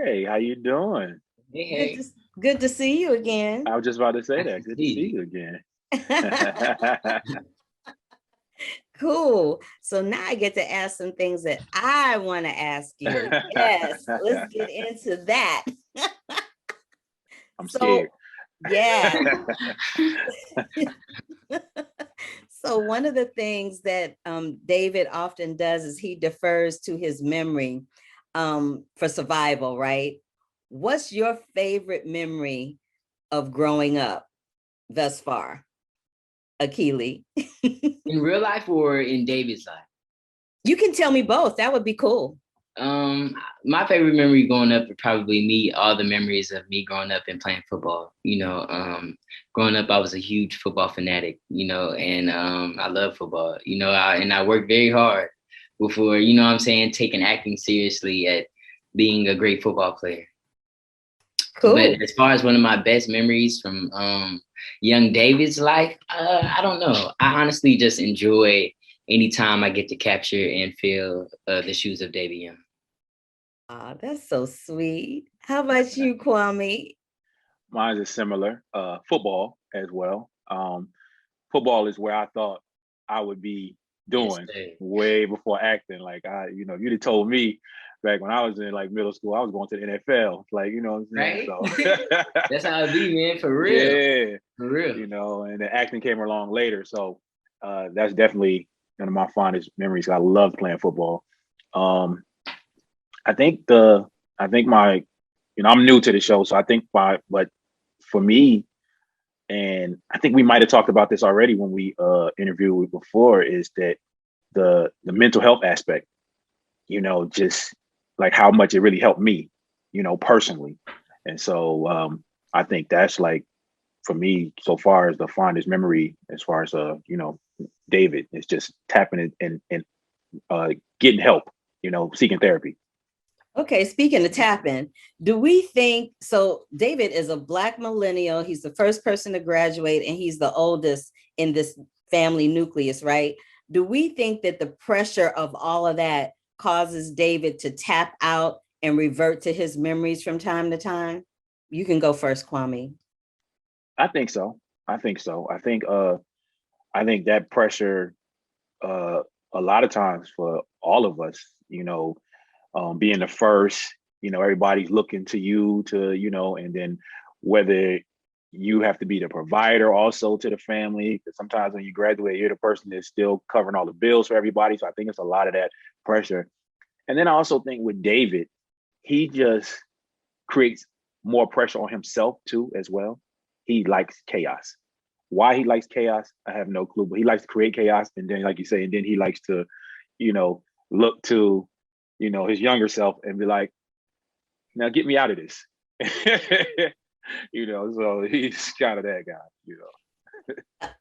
Hey, how you doing? Hey, Good hey, to, good to see you again. I was just about to say nice that. to Good to see see you again. Cool. So now I get to ask some things that I want to ask you. Yes, let's get into that. I'm scared. So, yeah. So one of the things that David often does is he defers to his memory for survival, right? What's your favorite memory of growing up thus far, Akili? in real life or in David's life. You can tell me both. That would be cool. Um, my favorite memory growing up would probably me, all the memories of me growing up and playing football. Growing up, I was a huge football fanatic, and I love football, and I worked very hard before, what I'm saying, taking acting seriously at being a great football player. But Cool. as far as one of my best memories from young David's life, I don't know. I honestly just enjoy anytime I get to capture and feel the shoes of David Young. Ah, that's so sweet. How about you, Kwame? Mine is similar. Football as well. Football is where I thought I would be Yes, doing sir. way before acting. Like you'd have told me back when I was in like middle school, I was going to the NFL. Like, you know what I'm saying? Right? So That's how it be, man. For real. yeah, For real. and the acting came along later. So that's definitely one of my fondest memories. I loved playing football. Um, I think I think my, I'm new to the show, so I think but for me, and I think we might have talked about this already when we interviewed before, is that the mental health aspect, just like how much it really helped me, personally. And so I think that's like for me so far as the fondest memory as far as David is just tapping it and getting help, seeking therapy. Okay, speaking of tapping, do we think so? David is a Black millennial. He's the first person to graduate, and he's the oldest in this family nucleus, right? Do we think that the pressure of all of that causes David to tap out and revert to his memories from time to time? You can go first, Kwame. I think so. I think so. I think that pressure uh a lot of times for all of us, being the first, everybody's looking to you to, and then whether you have to be the provider also to the family, because sometimes when you graduate, you're the person that's still covering all the bills for everybody. So I think it's a lot of that pressure. And then I also think with David, he just creates more pressure on himself too, as well. He likes chaos. Why he likes chaos, I have no clue, but he likes to create chaos. And then, like you say, and then he likes to, you know, look to, his younger self and be like, now get me out of this. So he's kind of that guy.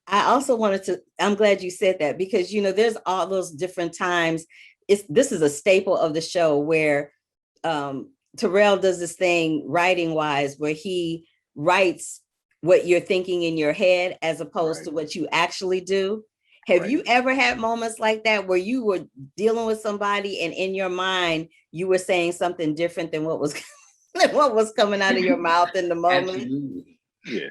I also wanted to, I'm glad you said that because, there's all those different times. This is a staple of the show where Terrell does this thing writing wise where he writes what you're thinking in your head as opposed Right, to what you actually do. Have right. you ever had moments like that where you were dealing with somebody and in your mind you were saying something different than what was than what was coming out of your mouth in the moment? Absolutely. Yeah,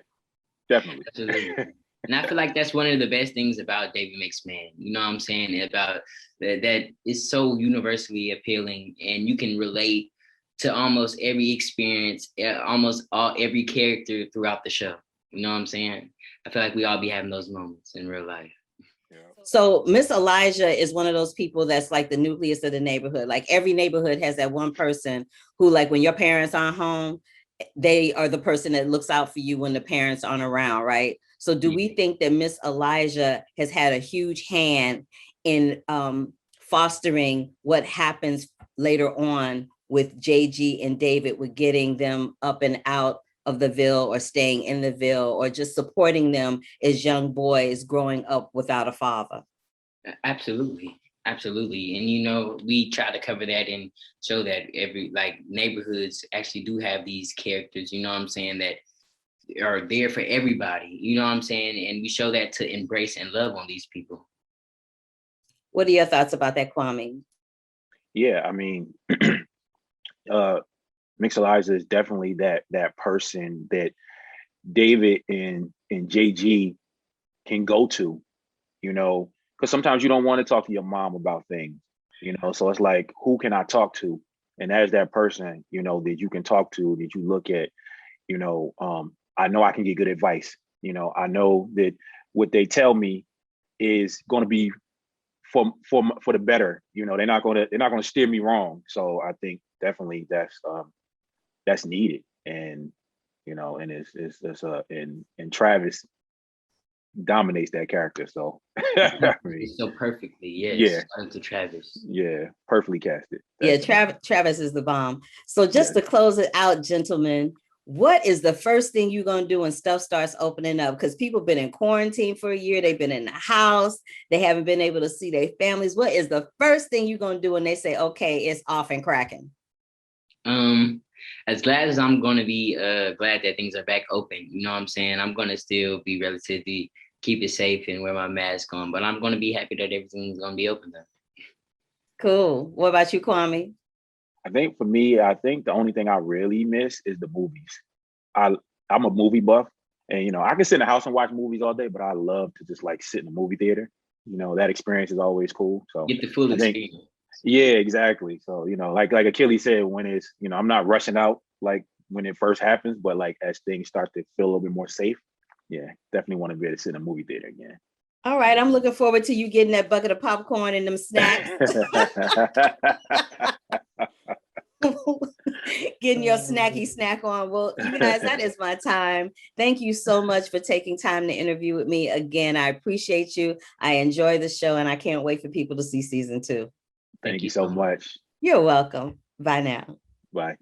definitely. Absolutely. And I feel like that's one of the best things about David Makes Man. You know what I'm saying? About that is so universally appealing and you can relate to almost every experience, almost every character throughout the show. You know what I'm saying? I feel like we all be having those moments in real life. Yeah. So Miss Elijah is one of those people that's like the nucleus of the neighborhood. Like every neighborhood has that one person who, like, when your parents aren't home, they are the person that looks out for you when the parents aren't around, right? So do Yeah. we think that Miss Elijah has had a huge hand in fostering what happens later on with JG and David, with getting them up and out of the Ville or staying in the Ville or just supporting them as young boys growing up without a father? Absolutely. Absolutely. And we try to cover that and show that every like neighborhoods actually do have these characters, you know what I'm saying, that are there for everybody, you know what I'm saying? And we show that to embrace and love on these people. What are your thoughts about that, Kwame? Yeah, I mean, uh, Mixelizer is definitely that person that David and JG can go to, because sometimes you don't want to talk to your mom about things, so it's like, who can I talk to? And as that person, that you can talk to, that you look at, I know I can get good advice. I know that what they tell me is going to be for the better. They're not going to steer me wrong. So I think definitely that's needed. And and and Travis dominates that character. So I mean, so perfectly, yes. Yeah. Shout out to Travis. Yeah, perfectly casted. Yeah, Travis is the bomb. So just to close it out, gentlemen, what is the first thing you're going to do when stuff starts opening up? Because people have been in quarantine for a year. They've been in the house. They haven't been able to see their families. What is the first thing you're going to do when they say, okay, it's off and cracking? As glad as I'm going to be glad that things are back open, you know what I'm saying? I'm going to still be relatively keep it safe and wear my mask on, but I'm going to be happy that everything's going to be open though. Cool. What about you, Kwame? I think for me, the only thing I really miss is the movies. I'm a movie buff, and I can sit in the house and watch movies all day, but I love to just like sit in a movie theater. That experience is always cool. So get the full experience. Yeah, exactly. So like Akili said, when it's I'm not rushing out like when it first happens, but like as things start to feel a little bit more safe, yeah, definitely want to be able to sit in a movie theater again. All right, I'm looking forward to you getting that bucket of popcorn and them snacks. Getting your snacky snack on. Well, you guys, that is my time. Thank you so much for taking time to interview with me again. I appreciate you. I enjoy the show, and I can't wait for people to see season 2. Thank you so much. You're welcome. Bye now. Bye.